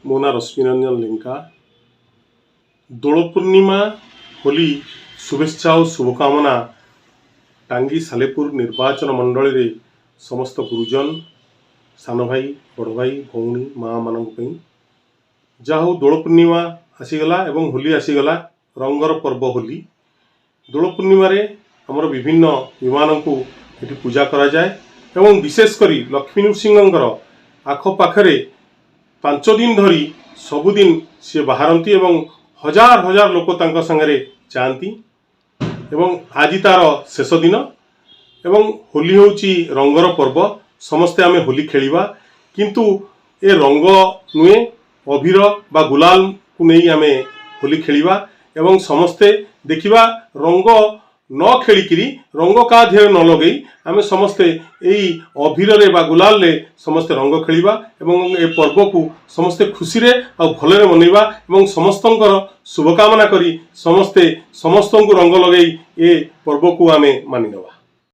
मो ना रश्मिरंजन लेंका। दोल पूर्णिमा होली शुभेच्छा और शुभकामना टांगी सालेपुर निर्वाचन मंडल रे समस्त गुरुजन सान भाई बड़ भाई भौणी माँ मान जहा दोल पूर्णिमा आसीगला एवं होली आसीगला रंगर पर्व होली। दोल पूर्णिमा रे हमर विभिन्न विमान को ये पूजा करा जाए एवं विशेषकर लक्ष्मी नृसिंहंकर आखपाखे 5 दिन धरी सबुदिन सी बाहरती एवं हजार हजार लोक तांका संगे जाती एवं आज तार शेष दिन एवं होली होची रंगर पर्व। समस्ते आमे होली खेलिबा किंतु ए रंग नुए अभीर बा गुलाल को नहीं आमे होली खेलिबा एवं समस्ते देखिबा रंग न खेलिकी रंग का देह न लगे आमे समस्ते यही अभीर रे बा गुलाल रे समस्ते रंग खेलिबा एवं ए पर्व को समस्ते खुशी रे आ भलरे मनइबा एवं समस्तंकर शुभकामना करी समस्ते समस्तंकु रंग लगई ए पर्व को आमे मानिनबा।